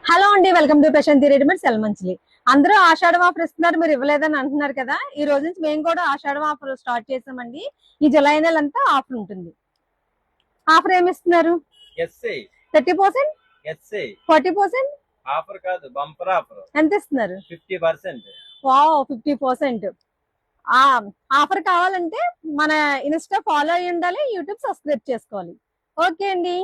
Hello అండి, welcome to Prashanti readymades ఎల్మంచిలి. అందరూ ఆషాఢం offer ఇస్తున్నారు, మీరు ఇవ్వలేదని అంటున్నారు కదా. ఈ రోజు నుంచి మేము కూడా ఆషాఢం ఆఫర్ స్టార్ట్ చేసామండి. ఈ జులై నెలంతా ఆఫర్ ఉంటుంది. ఆఫర్ ఏమి ఇస్తున్నారు? 30%, 40%. ఆఫర్ కాదు, బంపర్ ఆఫర్. ఎంత ఇస్తున్నారు? 50%. వావ్, 50%. ఆఫర్ కావాలంటే మన ఇన్స్టా ఫాలో అయ్యి ఉండాలి, యూట్యూబ్ సబ్స్క్రైబ్ చేసుకోవాలి. ఓకే అండి.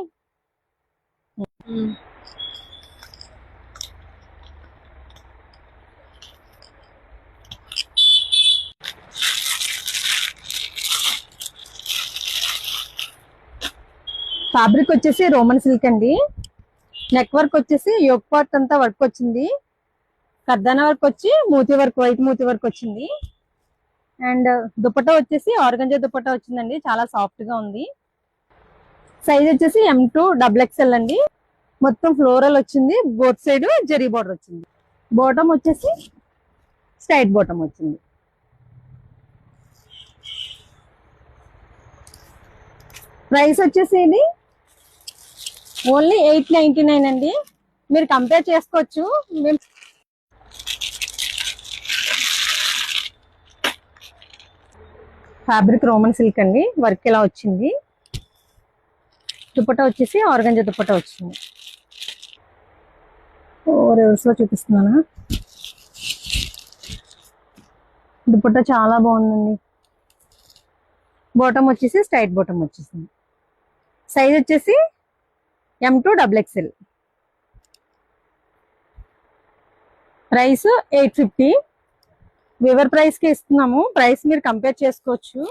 ఫ్యాబ్రిక్ వచ్చేసి రోమన్ సిల్క్ అండి. నెక్ వర్క్ వచ్చేసి యోక్ పార్ట్ అంతా వర్క్ వచ్చింది. కర్దానా వర్క్ వచ్చి మూతి వర్క్, వైట్ మూతి వర్క్ వచ్చింది. అండ్ దుపట్టా వచ్చేసి ఆర్గంజా దుపట్టా వచ్చిందండి, చాలా సాఫ్ట్ గా ఉంది. సైజ్ వచ్చేసి M2 XXL అండి. మొత్తం ఫ్లోరల్ వచ్చింది, బోత్ సైడ్ జరీ బోర్డర్ వచ్చింది. బాటమ్ వచ్చేసి స్ట్రైట్ బాటమ్ వచ్చింది. ప్రైస్ వచ్చేసి ఇది ఓన్లీ 899 అండి. మీరు కంపేర్ చేసుకోవచ్చు. మేము ఫ్యాబ్రిక్ రోమన్ సిల్క్ అండి, వర్క్ ఇలా వచ్చింది. దుపట్టా వచ్చేసి ఆర్గంజా దుపట్టా వచ్చింది. రివర్స్ లో చూపిస్తున్నానా. దుపట్టా చాలా బాగుందండి. బాటమ్ వచ్చేసి స్ట్రైట్ బాటమ్ వచ్చేసింది. సైజ్ వచ్చేసి M2 XXL. Price 850. We were price కి ఇస్తున్నాము. ప్రైస్ మీరు కంపేర్ చేసుకోవచ్చు.